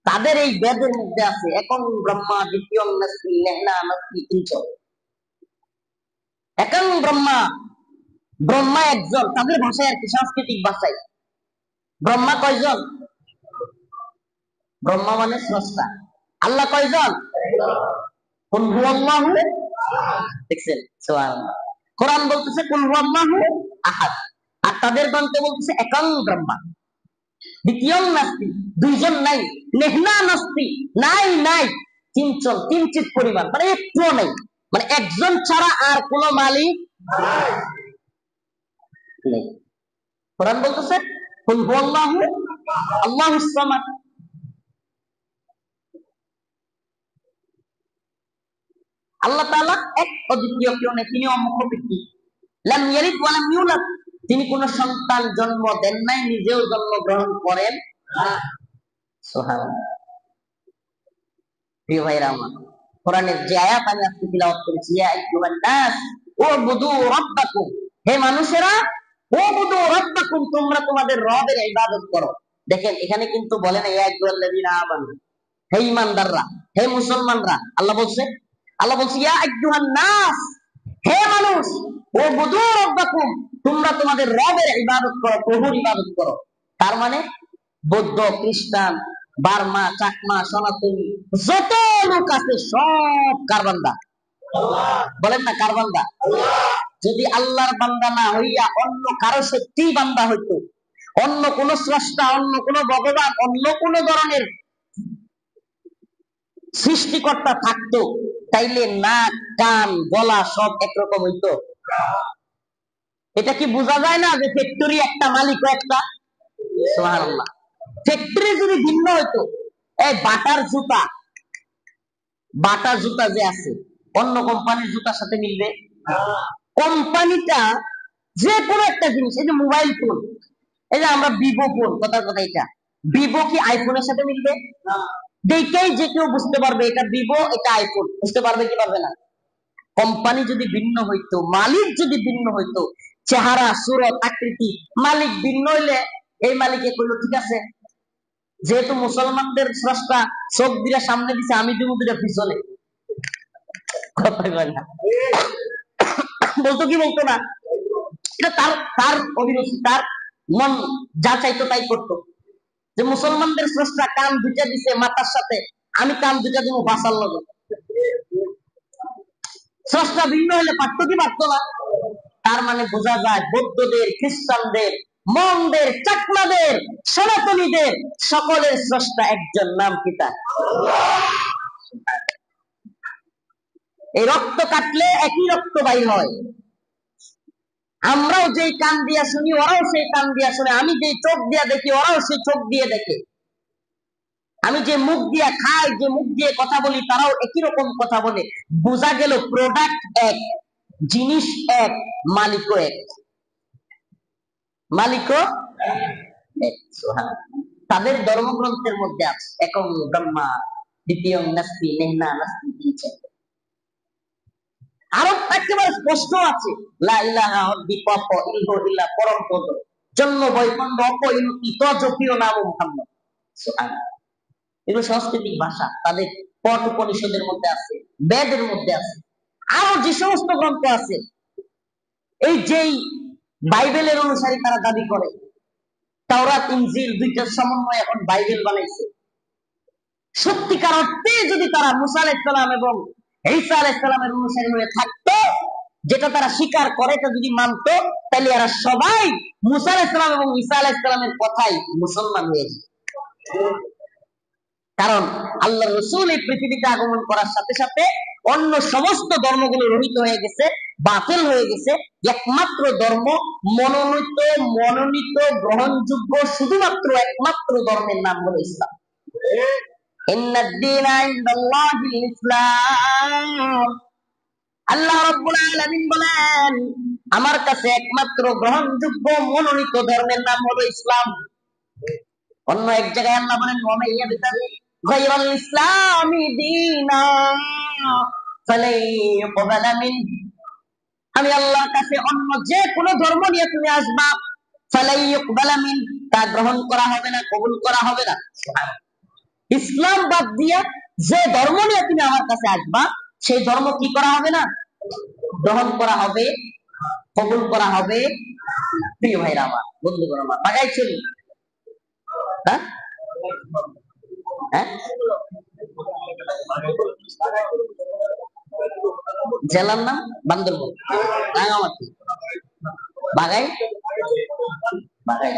তাদের এই বেদের মধ্যে আছে একং ব্রহ্মা দ্বিতীয়ং নাস্তি নেহনা নাস্তি কিঞ্চ। একং ব্রহ্মা, ব্রহ্মা একজন, তাদের ভাষায় আর কি, সাংস্কৃতিক ভাষায়। ব্রহ্মা কয়জন? ব্রহ্মা মানে স্রষ্টা। আল্লাহ কয়জন? কুল হুয়াল্লাহু, দেখছেন? সুবহানাল্লাহ। কোরআন বলতেছে কুল হুয়াল্লাহু আহাদ, আর তাদের গ্রন্থে বলতেছে একং ব্রহ্মা দ্বিতীয়ং নাস্তি, দুইজন নাই, নেহনা নাস্তি, নাই নাই, কিঞ্চন, কিঞ্চিত পরিমাণ, মানে একটুও নাই, মানে একজন ছাড়া আর কোন মালিক নেই। কোরআন বলতেছে কুল হুয়াল্লাহু আল্লাহুস সামাদ, আল্লাহ তাআলা এক, অদ্বিতীয়, কেউ নেই, তিনি অমুখাপেক্ষী। লাম ইয়ালিদ ওয়া লাম ইউলাদ, তিনি কোন সন্তান জন্ম দেন নাই, নিজেও জন্মগ্রহণ করেন না। সুবহানাল্লাহ। প্রিয় ভাইরা আমার, কোরআনের যে আয়াত আমি আজকে তিলাওয়াত করেছি, ইয়া আইয়ুহান নাস উবুদু রাব্বাকুম, হে মানুষেরা, উবুদু রাব্বাকুম, তোমরা তোমাদের রবের ইবাদত করো। দেখেন, এখানে কিন্তু বলে না ইয়া আইয়ুহাল্লাযীনা আমানু, হে ঈমানদাররা, হে মুসলমানরা। আল্লাহ বলছে ইয়া আইয়ুহান নাস, হে মানুষ, উবুদু রাব্বাকুম, তোমরা তোমাদের রবের ইবাদত করো, প্রভুর ইবাদত করো। তার মানে বৌদ্ধ, খ্রিস্টান, বার্মা, চাকমা, সনাতনী যত লোক আছে সব কার বান্দা? বলেন না, কার বান্দা? যদি আল্লাহর বান্দা না হইয়া অন্য কারো সত্যি বান্দা হইতো, অন্য কোন স্রষ্টা, অন্য কোন ভগবান, অন্য কোন ধরনের সৃষ্টিকর্তা থাকতো, তাইলে নাক, কান, গলা সব একরকম হইতো? এটা কি বোঝা যায় না যে ফ্যাক্টরি একটা, মালিক একটা? সুবহানাল্লাহ। ফ্যাক্টরি যদি ভিন্ন হইতো, এই বাটার জুতা যে আছে, অন্য কোম্পানির জুতার সাথে মিলবে? কোম্পানিটা যে কোনো একটা জিনিস, এই যে মোবাইল ফোন, এই যে আমরা ভিভো ফোন, কথা এটা ভিভো কি আইফোনের সাথে মিলবে? দেখেই যে কেউ বুঝতে পারবে এটা ভিভো, এটা আইফোন, বুঝতে পারবে কি পারবে না? কোম্পানি যদি ভিন্ন হইতো, মালিক যদি ভিন্ন হইতো, চেহারা, সুরত, আকৃতি, মালিক ভিন্ন হইলে এই মালিকে কইলো ঠিক আছে, যেহেতু মুসলমানদের স্রষ্টা চোখ দিরা সামনে দিছে, আমি দিব দুটা পিছনে, কথা কয় না? বলতো কি বলতো না? এটা তার অভিরুচি, তার মন যা চাইতো তাই করতো। যে মুসলমানদের স্রষ্টা কান দুইটা দিছে মাথার সাথে, আমি কান দুইটা দিব বাসার লগে। স্রষ্টা ভিন্ন হলে পারতো কি পারতো না? তার মানে বোঝা যায় বৌদ্ধদের, খ্রিস্টানদের, মংদের, চাকমাদের, সনাতনীদের সকলের স্রষ্টা একজন, নাম কি তার? এই রক্ত কাটলে একই রক্ত বাইর হয়। আমরাও যেই কান দিয়া শুনি, ওরাও সেই কান দিয়া শুনে। আমি যে চোখ দিয়া দেখি, ওরাও সেই চোখ দিয়ে দেখে। আমি যে মুখ দিয়া খাই, যে মুখ দিয়ে কথা বলি, তারাও একই রকম কথা বলে। বোঝা গেল প্রোডাক্ট এক, জিনিস এক, মালিকও এক। মালিকও এক। তাদের ধর্মগ্রন্থের মধ্যে আছে একং ব্রহ্মা দ্বিতীয়ং নাস্তি নেহনা নাস্তি কিঞ্চ। আরো একেবারে স্পষ্ট আছে, লা ইলাহা দ্বিপপ ইলহো ইল্লা পরম পদ, জন্ম বৈকুণ্ঠ অপরিণতি তজপ্রিয় নাম মুহাম্মদ। সুবহানাল্লাহ। এগুলো সাংস্কৃতিক ভাষা, তাদের পট উপনিষদের মধ্যে আছে, বেদের মধ্যে আছে, আরো যে সমস্ত গ্রন্থ আছে, এই যেই বাইবেলের অনুসারী তারা দাবি করে, তাওরাত ইনজিল দুইটার সমন্বয় এখন বাইবেল বানাইছে। সত্যিকার অর্থে যদি তারা মুসা আলাইহিস সালাম এবং ঈসা আলাইহিস সালামের অনুসারী হয়ে থাকতো, যেটা তারা স্বীকার করে, এটা যদি মানতো, তাহলে এরা সবাই মুসা আলাইহিস সালাম এবং ঈসা আলাইহিস সালামের কথাই মুসলমান হয়ে যেত। কারণ আল্লাহর রাসূল এই পৃথিবীতে আগমন করার সাথে সাথে অন্য সমস্ত ধর্মগুলো রহিত হয়ে গেছে, বাতিল হয়ে গেছে। একমাত্র ধর্ম মনোনীত মনোনীত গ্রহণযোগ্য শুধুমাত্র একমাত্র ধর্মের নাম হলো ইসলাম। ইন্নাদ-দীনা ইনদাল্লাহিল ইসলাম। আল্লাহ রাব্বুল আলামিন বলেন, আমার কাছে একমাত্র গ্রহণযোগ্য মনোনীত ধর্মের নাম হলো ইসলাম। অন্য এক জায়গায় আল্লাহ বলেন, ওয়া মান ইয়াবতাগি গায়রাল ইসলামি দীনা ফালাই ইউকবালা মিনহু। আমি আল্লাহর কাছে অন্য যে কোনো ধর্ম নিয়ে তুমি আসবা, ফালাই ইউকবালা মিনহু, তা গ্রহণ করা হবে না, কবুল করা হবে না। ইসলাম বাদ দিয়ে যে ধর্ম নিয়ে তুমি আমার কাছে আসবা, সেই ধর্ম কি করা হবে না, গ্রহণ করা হবে, কবুল করা হবে। প্রিয় ভাইরা আমার, বন্ধুগণ আমার, বাগাই চলি। হ্যাঁ হ্যাঁ, জেলার নাম বান্দরবন, রাঙামাটি, বাগাই বাগাই।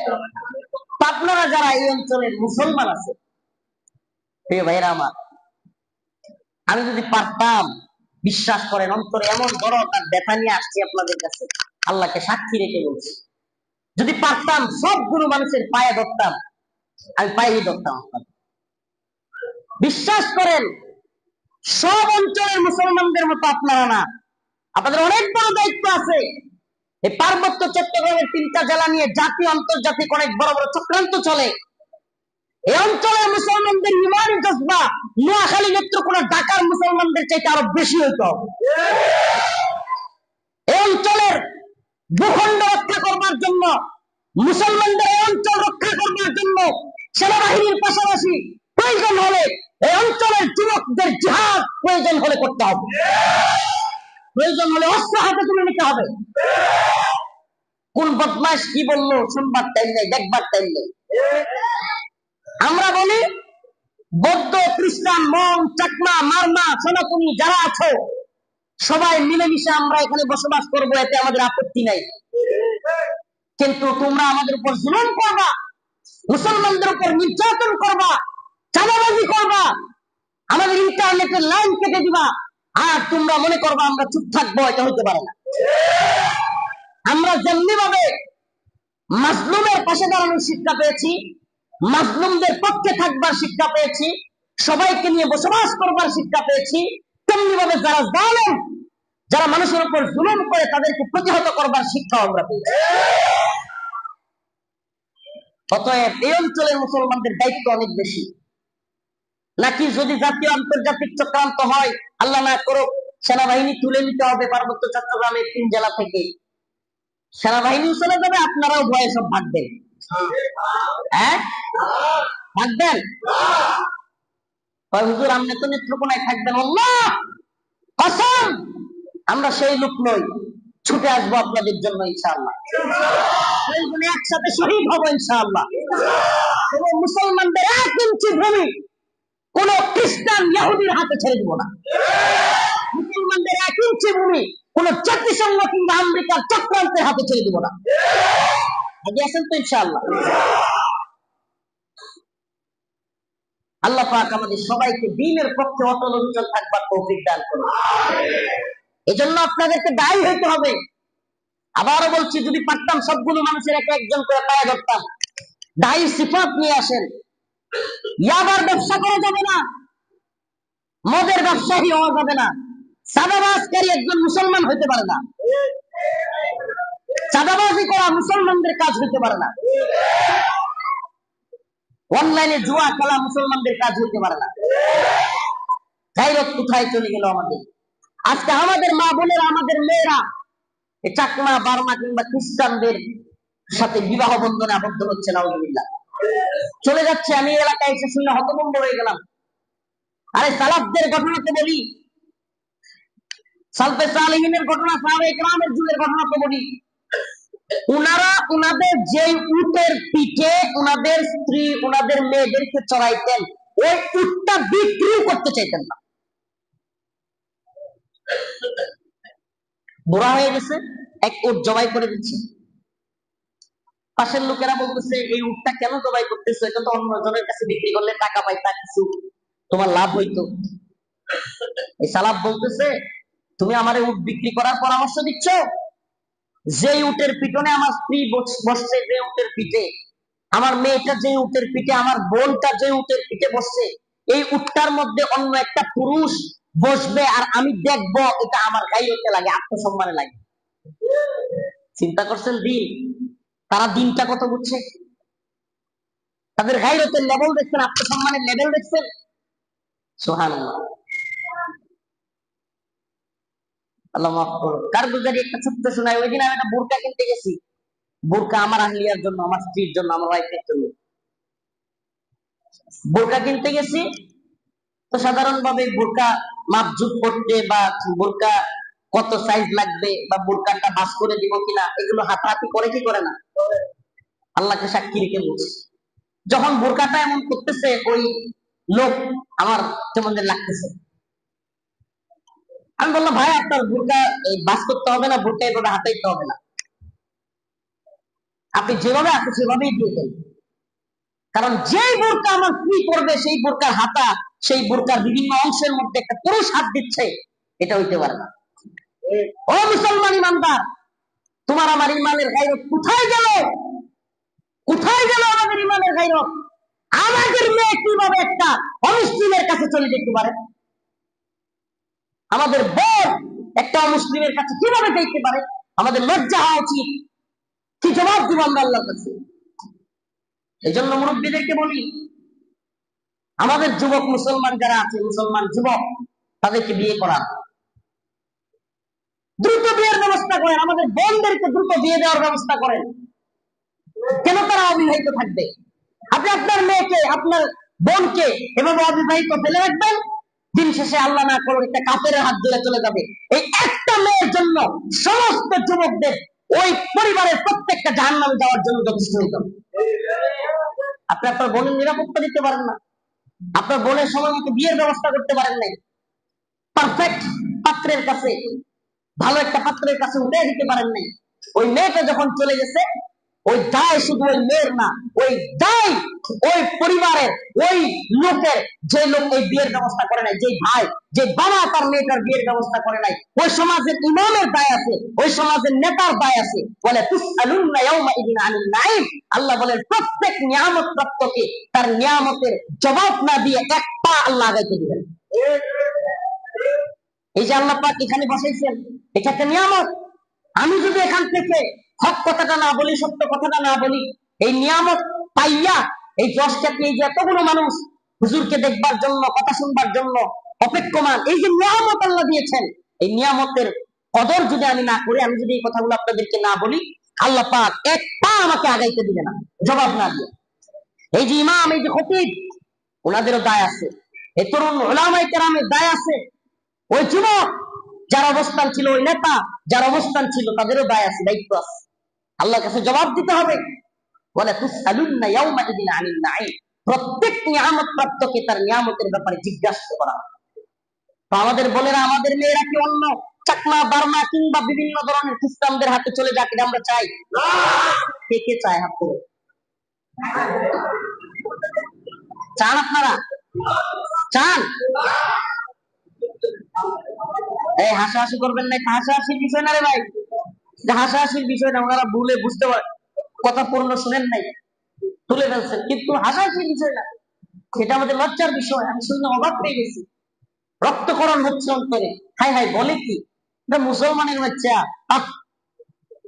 আপনারা যারা এই অঞ্চলের মুসলমান আছে, প্রিয় ভাইরা আমার, আমি যদি পারতাম, বিশ্বাস করেন অন্তরে এমন বড় তার ব্যথা নিয়ে আসছি আপনাদের কাছে, আল্লাহকে সাক্ষী রেখে বলছি, যদি পারতাম সবগুলো মানুষের পায়ে ধরতাম, আমি পায়ে ধরতাম আপনাদের। বিশ্বাস করেন সব অঞ্চলের মুসলমানদের মতো আপনারা না, আপনাদের অনেক বড় দায়িত্ব আছে। এই পার্বত্য চট্টগ্রামের 3টা জেলা নিয়ে জাতীয় আন্তর্জাতিক অনেক বড় বড় চক্রান্ত চলে। এই অঞ্চলের মুসলমানদের ইমানি জজবা নোয়াখালী নেত্রকোনা ঢাকার মুসলমানদের চাইতে আরো বেশি হইতে হবে। এই অঞ্চলের ভূখণ্ড রক্ষা করবার জন্য, মুসলমানদের এই অঞ্চল রক্ষা করবার জন্য সেনাবাহিনীর পাশাপাশি প্রয়োজন হলে এই অঞ্চলের যুবকদের জিহাদ প্রয়োজন হলে করতে হবে, প্রয়োজন হলে অস্ত্র হাতে তুলে নিতে হবে। কোন বদমাশ কি বললো শুনবার টাইম নেই, দেখবার টাইম নেই। আমরা বলি বৌদ্ধ, খ্রিস্টান, মং, চাকমা, মারমা, সনাতনী যারা আছো সবাই মিলেমিশে আমরা এখানে বসবাস করবো, এতে আমাদের আপত্তি নাই। কিন্তু তোমরা আমাদের উপর জুলুম করবা, মুসলমানদের উপর নির্যাতন করবা, চাঁদাবাজি করবা, আমাদের ইন্টারনেটের লাইন কেটে দিবা, আর তোমরা মনে করবা আমরা চুপ থাকবো, এটা হতে পারে না। আমরা যেমনি ভাবে মাজলুমের পাশে দাঁড়ানোর শিক্ষা পেয়েছি, মাজলুমদের পক্ষে থাকবার শিক্ষা পেয়েছি, সবাইকে নিয়ে বসবাস করবার শিক্ষা পেয়েছি, তেমনি ভাবে যারা জালেম, যারা মানুষের উপর জুলুম করে তাদেরকে প্রতিহত করবার শিক্ষা আমরা পেয়েছি। অতএব এই অঞ্চলের মুসলমানদের দায়িত্ব অনেক বেশি। নাকি যদি জাতীয় আন্তর্জাতিক চক্রান্ত হয়, আল্লাহ না করুক, সেনাবাহিনী তুলে নিতে হবে পার্বত্য চট্টগ্রামের 3 জেলা থেকে, সেনাবাহিনী চলে যাবে, আপনারাও ভয়ে সব ভাগবেন। হ্যাঁ ভাগবেন? হুজুর আপনি তো নেত্রকোনায় থাকবেন, আল্লাহ কসম আমরা সেই লোক নই, ছুটে আসবো আপনাদের জন্য ইনশাআল্লাহ, একসাথে শহীদ হবো ইনশাআল্লাহ। কোন মুসলমানদের 1 ইঞ্চি ভূমি কোন খ্রিস্টান ইহুদির হাতে ছেড়ে দিব না। মুসলমানদের 1 ইঞ্চি ভূমি কোন জাতিসংঘ কিংবা আমেরিকার চক্রান্তের হাতে ছেড়ে দিব না। আগে আছেন তো ইনশাআল্লাহ। আল্লাহ পাক আমাদের সবাইকে দ্বীনের পক্ষে অটল অবিচল থাকবার তৌফিক দান করুন। এজন্য আপনাদেরকে দায়ী হইতে হবে। আবারও বলছি, যদি পারতাম সবগুলো মানুষের একজন করে পায়ে ধরতাম। দায়ী সিফাত নিয়ে আসেন। ইয়াবার ব্যবসা করা যাবে না, মদের ব্যবসায়ী হওয়া যাবে না, চাঁদাবাজকারী একজন মুসলমান হইতে পারে না, চাঁদাবাজি করা মুসলমানদের কাজ হইতে পারে না, অনলাইনে জুয়া খেলা মুসলমানদের কাজ হইতে পারে না। গায়রত কোথায় চলে গেল আমাদের? আজকে আমাদের মা বোনেরা, আমাদের মেয়েরা এই চাকমা, বার্মা কিংবা খ্রিস্টানদের সাথে বিবাহ বন্ধনে আবদ্ধ হচ্ছে, নাউজুবিল্লাহ, চলে যাচ্ছে। আমি এলাকায় এসে শুনে হতভম্ব হয়ে গেলাম। আরে সালাফদের ঘটনা তো বলি, সালফে সালেহিনের ঘটনা, সাহাবায়ে কেরামের যুগের ঘটনা তো বলি। উনারা উনাদের যে উটের পিঠে উনাদের স্ত্রী, উনাদের মেয়েদেরকে চড়াইতেন, ওই উটটা বিক্রি করতে চাইতেন না। বুড়া হয়ে গেছে, এক উট জবাই করে দিচ্ছে। পাশের লোকেরা বলতেছে, এই উটটা কেন জবাই করতেছো? এটা তো অন্যজনের কাছে বিক্রি করলে টাকা পাইতা, কিছু তোমার লাভ হইতো। এই সালাফ বলতেছে, তুমি আমারে উট বিক্রি করার পরামর্শ দিচ্ছ? যে উটের পিছনে আমার স্ত্রী বসছে, যে উটের পিঠে আমার মেয়েটা, যে উটের পিঠে আমার বোনটা, যে উটের পিঠে বসছে, এই উটটার মধ্যে অন্য একটা পুরুষ বসবে আর আমি দেখবো, এটা আমার গাইতে লাগে, আত্মসম্মানে লাগে। চিন্তা করছেন দিন, তারা দিনটা কত বুঝছে, তাদের গাইরতের লেভেল দেখছেন, আত্মসম্মানের লেভেল দেখছেন। সুবহানাল্লাহ। আল্লাহ মাফ করো। কারগুজারি একটা ছোট্ট শোনায়, ওই দিন আমি একটা বোরকা কিনতে গেছি, বোরকা আমার আহলিয়ার জন্য, আমার স্ত্রীর জন্য, আমার ওয়াইফের জন্য বোরকা কিনতে গেছি। তো সাধারণভাবে বোরকা মাপঝুপ করতে বা বোরকা কত সাইজ লাগবে বা বোরকাটা বাস করে দিব কিনা, এগুলো হাতাহাতি করে কি করে না? আল্লাহকে সাক্ষী রেখে বলছি, যখন বোরকাটা এমন করতেছে ওই লোক আমার কেমন লাগতেছে, আমি বললাম ভাই আপনার বোরকা বাস করতে হবে না, বোরকা এভাবে হাতাইতে হবে না, আপনি যেভাবে আছে সেভাবেই দিয়ে দেন। কারণ যেই বোরকা আমার স্ত্রী করবে, সেই বোরকার হাতা, সেই বোরকার বিভিন্ন অংশের মধ্যে একটা পুরুষ হাত দিচ্ছে, এটা হইতে পারে না। ও মুসলমান ইমানদার, তোমার আমার ইমানের গায়রত কোথায় গেল? কোথায় গেল আমাদের ইমানের গায়রত? আমাদের মেয়ে কিভাবে একটা অমুসলিমের কাছে চলে যেতে পারে? আমাদের বোন একটা অমুসলিমের কাছে কিভাবে যেতে পারে? আমাদের লজ্জা হওয়া উচিত। কি জবাব দিব আমরা আল্লাহর কাছে? এই জন্য মুরব্বীদেরকে বলি, আমাদের যুবক মুসলমান যারা আছে, মুসলমান যুবক, তাদেরকে বিয়ে করান, দ্রুত বিয়ের ব্যবস্থা করেন, আমাদের বোনদেরকে দ্রুত বিয়ে দেওয়ার ব্যবস্থা করেন। কেন তারা অবিবাহিত থাকবে? আপনি আপনার মেয়েকে, আপনার বোনকে এভাবে অবিবাহিত ফেলে রাখবেন, দিন শেষে আল্লাহ না করুন একটা কাফেরের হাত ধরে চলে যাবে। এই একটা মেয়ের জন্য সমস্ত যুবকদের ওই পরিবারের প্রত্যেকটা জাহান্নামে যাওয়ার জন্য যথেষ্ট হইত। আপনি আপনার বোনের নিরাপত্তা দিতে পারেন না, আপনার বোনের সময় মতো বিয়ের ব্যবস্থা করতে পারেন নাই, পারফেক্ট পাত্রের কাছে, ভালো একটা পাত্রের কাছে উঠে দিতে পারেন নাই। ওই মেয়েটা যখন চলে গেছে, ওই দায় শুধু ওই মেয়ের না, ওই দায় ওই পরিবারের, ওই লোকের, যে লোক ওই বিয়ের ব্যবস্থা করে নাই, যে ভাই, যে বাবা তার মেয়েটার বিয়ের ব্যবস্থা করে নাই, ওই সমাজের ইমামের দায় আছে, ওই সমাজের নেতার দায় আছে। বলে তুসআলুনা ইয়াউমা ইদিন আনিন নাঈম, আল্লাহ বলেন প্রত্যেক নিয়ামত প্রাপ্তকে তার নিয়ামতের জবাব না দিয়ে এক পা আল্লাহ আগাইতে দিবেন। এই যে আল্লাহ পাক এখানে বসাইছেন, এটা একটা নিয়ামত। আমি যদি এখান থেকে হক কথাটা না বলি, সত্য কথাটা না বলি, এই নিয়ামত পাইয়া এই 10টাকে, এই যে এতগুলো মানুষ হুজুরকে দেখবার জন্য, কথা শুনবার জন্য অপেক্ষমান, এই যে নিয়ামত আল্লাহ দিয়েছেন, এই নিয়ামতের কদর যদি আমি না করি, আমি যদি এই কথাগুলো আপনাদেরকে না বলি, আল্লাহ পাক এক পা আমাকে আগাইতে দিবে না, জবাব না দিয়ে। এই যে ইমাম, এই যে খতিব, ওনাদেরও দায় আছে, এই তরুণ উলামায়ে কেরামের দায় আছে, ওই যুবক যার অবস্থান ছিল, ওই নেতা যার অবস্থান ছিল, তাদেরও দায় আছে, দায়িত্ব আছে, আল্লাহর কাছে জবাব দিতে হবে। বলে তুসআলুনা ইয়াউমা ইদিন আনিন নাঈম, প্রত্যেক নিয়ামত প্রাপ্তকে তার নিয়ামতের ব্যাপারে জিজ্ঞাসা করা। তো আমাদের বোনেরা, আমাদের মেয়েরা কি অন্য চাকমা, বার্মা কিংবা বিভিন্ন ধরনের খ্রিস্টানদের হাতে চলে যাক, এটা আমরা চাই না? কে কে চায়? হাত তুলে চান? আপনারা চান? এই হাসাহাসি করবেন না, হাসাহাসির বিষয় না রে ভাই, হাসাহাসির বিষয় না। ওনারা ভুলে বুঝতে পারে, কথা পূর্ণ শুনেন নাই, তুলে ফেলছেন, কিন্তু হাসাহাসির বিষয় না, এটা আমাদের লজ্জার বিষয়। আমি শুনে অবাক পেয়ে গেছি, রক্তকরণ হচ্ছে অন্তরে। হাই হাই, বলে কি এটা মুসলমানের বাচ্চা?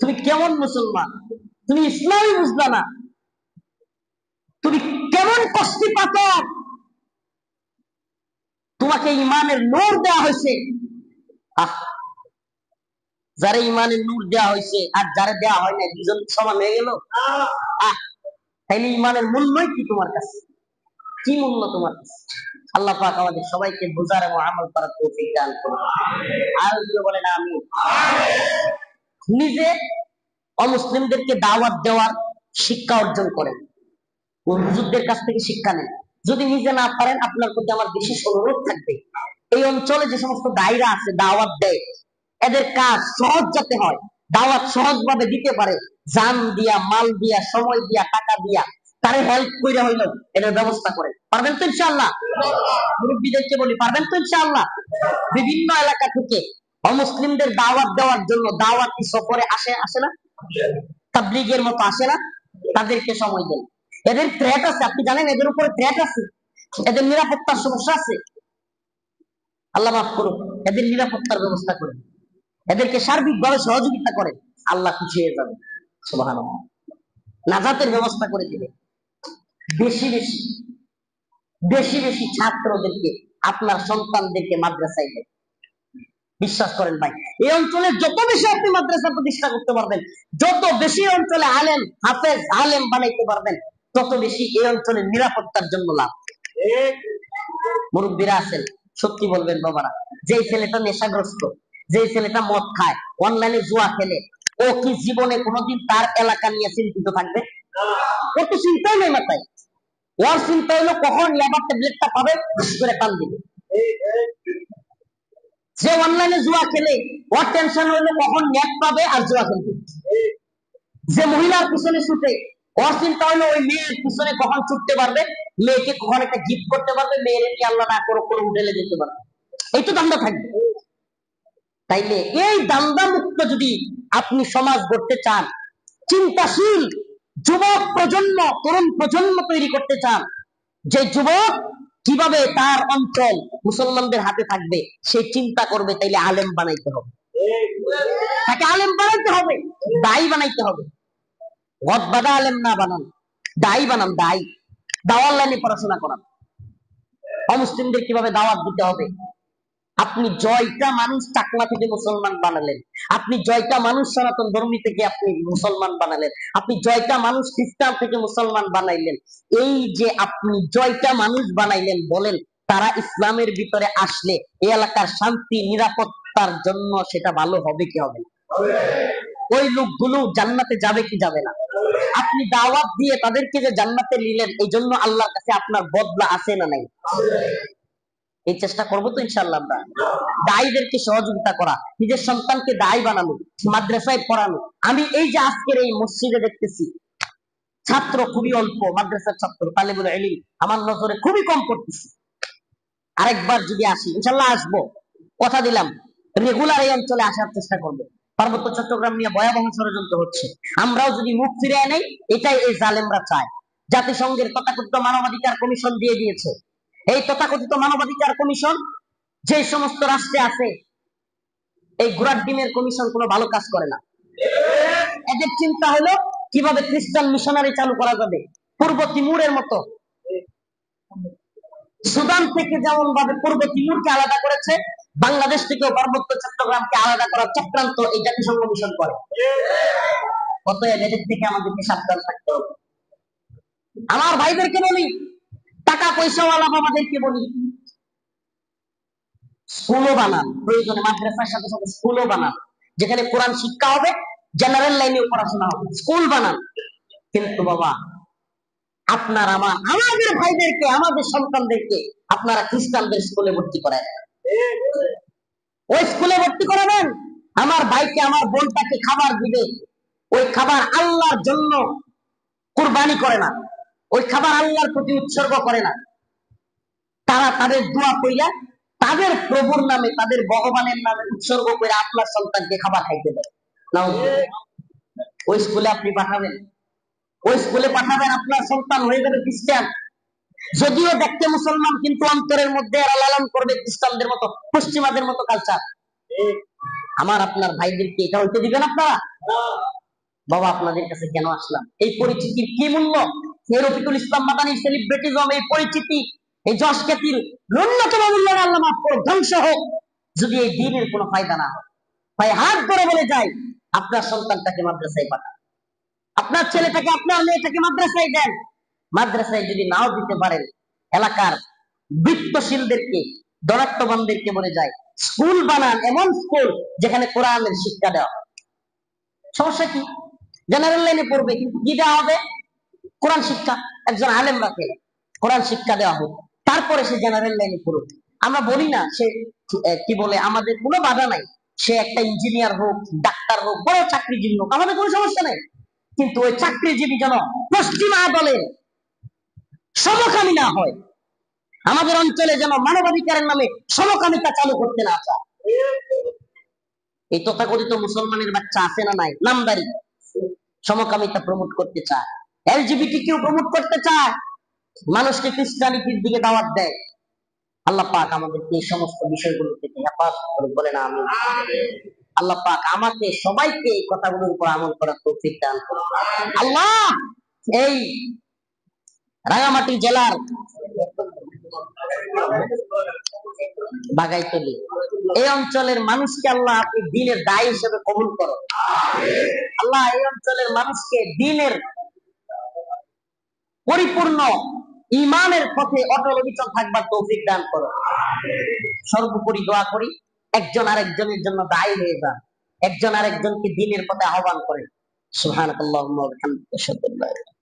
তুমি কেমন মুসলমান? তুমি ইসলামই বুঝলা না, তুমি কেমন কষ্টি পাথর? তোমাকে ইমানের নূর দেওয়া হয়েছে, যারা ইমানের নূর দেওয়া হয়েছে আর যারা দেওয়া হয় না, দুজন সমান হয়ে গেল? তাইলে ইমানের মূল্যই কি তোমার কাছে? কি মূল্য তোমার কাছে? আল্লাহ পাক আমাদের সবাইকে বোঝার এবং আমল করার তৌফিক দান করুন। আর বলেন আমিন। নিজে অমুসলিমদেরকে দাওয়াত দেওয়ার শিক্ষা অর্জন করেন, হুজুরদের কাছ থেকে শিক্ষা নেন। যদি নিজে না পারেন, আপনার প্রতি আমার বিশেষ অনুরোধ থাকবে, এই অঞ্চলে যে সমস্ত দায়রা আছে দাওয়াত দেয়, এদের কাজ সহজ যাতে হয়, দাওয়াত সহজভাবে দিতে পারে, জান দিয়া, মাল দিয়া, সময় দিয়া, টাকা দিয়া, তারে হেল্প করে হইলো এটার ব্যবস্থা করে। পারবেন তো ইনশাআল্লাহ? মুরব্বীদেরকে বলি, পারবেন তো ইনশাআল্লাহ? বিভিন্ন এলাকা থেকে অমুসলিমদের দাওয়াত দেওয়ার জন্য দাওয়াতি সফরে আসে না? তাবলীগের মতো আসে না? তাদেরকে সময় দেন। এদের থ্রেট আছে, আপনি জানেন এদের উপরে থ্রেট আছে, এদের নিরাপত্তার সমস্যা আছে। আল্লাহ মাফ করুন, এদের নিরাপত্তার ব্যবস্থা করেন, এদেরকে সার্বিকভাবে সহযোগিতা করেন, আল্লাহ খুশি হয়ে যাবে। সুবহানাল্লাহ। নাজাতের ব্যবস্থা করে দিবে। বেশি বেশি বেশি বেশি ছাত্রদেরকে, আপনার সন্তানদেরকে মাদ্রাসায় দেন। বিশ্বাস করেন ভাই, এই অঞ্চলে যত বেশি আপনি মাদ্রাসা প্রতিষ্ঠা করতে পারবেন, যত বেশি অঞ্চলে আলেম হাফেজ আলেম বানাইতে পারবেন, তত বেশি এই অঞ্চলের নিরাপত্তার জন্য লাভ। মুরব্বীরা আছেন, সত্যি বলবেন বাবারা, যে ছেলেটা নেশাগ্রস্ত, যে ছেলেটা মদ খায়, অনলাইনে জুয়া খেলে, ও কি জীবনে কোনোদিন তার এলাকা নিয়ে চিন্তিত থাকবে? ওর তো চিন্তাই নেই মাথায়। ওর চিন্তা হলো কখন লেবার ট্যাবলেটটা পাবে, করে টান দিবে। যে অনলাইনে জুয়া খেলে, ওর টেনশন হলো কখন নেট পাবে আর জুয়া খেলবে। যে মহিলার পিছনে ছুটে, ওর চিন্তা হলো ওই মেয়ের পিছনে কখন ছুটতে পারবে, মেয়েকে কখন একটা গিফট করতে পারবে, মেয়ের নিয়ে আল্লাহ না করে কোনো হোটেলে যেতে পারবে। এই তো দান্দা থাকবে। তাইলে এই দান্দা মুক্ত যদি আপনি সমাজ গড়তে চান, চিন্তাশীল যুবক প্রজন্ম, তরুণ প্রজন্ম তৈরি করতে চান, যে যুবক কিভাবে তার অঞ্চল মুসলমানদের হাতে থাকবে সে চিন্তা করবে, তাইলে আলেম বানাইতে হবে, তাকে আলেম বানাইতে হবে, দায়ী বানাইতে হবে। গদবাদা আলেম না বানান, দায়ী বানান, দায়ী। দাওয়ার লাইনে পড়াশোনা করান। অমুসলিমদের কিভাবে দাওয়াত দিতে হবে। আপনি জয়টা মানুষ চাকমা থেকে মুসলমান বানালেন, আপনি জয়টা মানুষ সনাতন ধর্মী থেকে আপনি মুসলমান বানালেন, আপনি জয়টা মানুষ খ্রিস্টান থেকে মুসলমান বানাইলেন। এই যে আপনি জয়টা মানুষ বানাইলেন, বলেন তারা ইসলামের ভিতরে আসলে এই এলাকার শান্তি নিরাপত্তার জন্য সেটা ভালো হবে কি হবে না? ওই লোকগুলো জান্নাতে যাবে কি যাবে না? আপনি দাওয়াত দিয়ে তাদেরকে যে জান্নাতে নিলেন, এই জন্য আল্লাহর কাছে আপনার বদলা আছে না নাই? এই চেষ্টা করবো তো ইনশাআল্লাহ। আমরা দায়ীদেরকে সহযোগিতা করা, নিজের সন্তানকে দায়ী বানানো, মাদ্রাসায় পড়ানো। আমি এই যে আজকের এই মসজিদে দেখতেছি ছাত্র খুবই অল্প, মাদ্রাসার ছাত্র তালেবুল ইলম আমার নজরে খুবই কম পড়তেছি। আরেকবার যদি আসি, ইনশাআল্লাহ আসবো, কথা দিলাম রেগুলার এই অঞ্চলে আসার চেষ্টা করবো। পার্বত্য চট্টগ্রাম নিয়ে ভয়াবহ ষড়যন্ত্র হচ্ছে, আমরাও যদি মুখ ফিরে নেই, এটাই এই জালেমরা চায়। জাতিসংঘের তথাকথিত মানবাধিকার কমিশন দিয়ে দিয়েছে। এই তথাকথিত মানবাধিকার কমিশন যে সমস্ত রাষ্ট্রে আছে, এই ঘোড়ার ডিমের কমিশন কোনো ভালো কাজ করে না। এদের চিন্তা হলো কিভাবে খ্রিস্টান মিশনারি চালু করা যাবে, পূর্ব তিমুরের মতো। সুদান থেকে যেমন ভাবে পূর্ব তিমুরকে আলাদা করেছে, বাংলাদেশ থেকেও পার্বত্য চট্টগ্রামকে আলাদা করার চক্রান্ত এই জাতিসংঘ মিশন করে। অতএব এদের থেকে আমাদেরকে সাবধান থাকতে হবে। আমার ভাইদেরকে বলি, টাকা পয়সাওয়ালা বাবাদেরকে বলি, স্কুলও বানান, প্রয়োজনে মাদ্রাসার সাথে সাথে স্কুলও বানান, যেখানে কোরআন শিক্ষা হবে, জেনারেল লাইনে পড়াশোনা হবে, স্কুল বানান। কিন্তু বাবা, আপনার আমাদের ভাইদেরকে, আমাদের সন্তানদেরকে আপনারা খ্রিস্টানদের স্কুলে ভর্তি করেন। ওই স্কুলে ভর্তি করাবেন, আমার ভাইকে আমার বোনটাকে খাবার দিবে, ওই খাবার আল্লাহর জন্য কুরবানি করে না, ওই খাবার আল্লাহর প্রতি উৎসর্গ করে না। তারা তাদের দোয়া কইরা, তাদের প্রভুর নামে, তাদের ভগবানের নামে উৎসর্গ করে আপনার সন্তানকে খাবার খাইতে দেয়। ওই স্কুলে আপনি পাঠাবেন, ওই স্কুলে পাঠাবেন, আপনার সন্তান হয়ে যাবে খ্রিস্টান। যদিও দেখতে মুসলমান, কিন্তু অন্তরের মধ্যে এরা লালন করবে খ্রিস্টানদের মতো, পশ্চিমাদের মতো কালচার। আমার আপনার ভাইদেরকে এটা হইতে দিবেন আপনারা? বাবা, আপনাদের কাছে কেন আসলাম? এই পরিচিতির কি মূল্য? রফিকুল ইসলাম মাদানির সেলিব্রিটিজম, এই পরিচিতি, এই যশ খ্যাতির ন্যূনতম মূল্য আল্লাহ মাফ করুন, ধ্বংস হোক, যদি এই দিনের কোনো ফায়দা না হয়। ভাই হাত ধরে বলে যাই, আপনার সন্তানটাকে মাদ্রাসায় পাঠান, আপনার ছেলেটাকে, আপনার মেয়েটাকে মাদ্রাসায় দেন। মাদ্রাসায় যদি নাও দিতে পারেন, এলাকার বৃত্তশীলদেরকে, দরাত্মবানদেরকে বলে যায়, স্কুল বানান, এমন স্কুল যেখানে কোরআনের শিক্ষা দেওয়া হয়। সমস্যা কি? জেনারেল লাইনে পড়বে, কিন্তু কি দেওয়া হবে? কোরআন শিক্ষা। একজন আলেম রাখে, কোরআন শিক্ষা দেওয়া হোক, তারপরে সে জেনারেল লাইনে পড়ুক। আমরা বলি না সে কি বলে, আমাদের কোনো বাধা নাই, সে একটা ইঞ্জিনিয়ার হোক, ডাক্তার হোক, বড় চাকরিজীবী হোক, আমাদের কোনো সমস্যা নাই। কিন্তু ওই চাকরিজীবী যেন পশ্চিমা দলের সমকামী না হয়। আমাদের অঞ্চলে যেন মানবাধিকারের নামে সমকামিতা চালু করতে না চায়। এই তথাকথিত মুসলমানের বাচ্চা আছে না নাই, নামদারি, সমকামিতা প্রমোট করতে চায়, এলজিবিটি কিউ প্রমোট করতে চায়, মানুষকে খ্রিস্টানিটির দিকে দাওয়াত দেয়। আল্লাহ পাক আমাদেরকে এই সমস্ত বিষয়গুলো থেকে হেফাজত করে, বলেন আমিন। আল্লাহ পাক আমাকে সবাইকে এই কথাগুলোর উপর আমল করার তৌফিক দান করুন। আল্লাহ এই রাঙামাটি জেলার বাগাইতলী এই অঞ্চলের মানুষকে আল্লাহ আপনি দ্বীনের দায়ী হিসেবে কবুল করো। আল্লাহ এই অঞ্চলের মানুষকে দ্বীনের পরিপূর্ণ ঈমানের পথে অটল অবিচল থাকবার তৌফিক দান করো। সর্বোপরি দোয়া করি, একজন আরেকজনের জন্য দায়ী হয়ে যান, একজন আরেকজনকে দ্বীনের পথে আহ্বান করেন। সুবহানাল্লাহি ওয়া বিহামদিহি।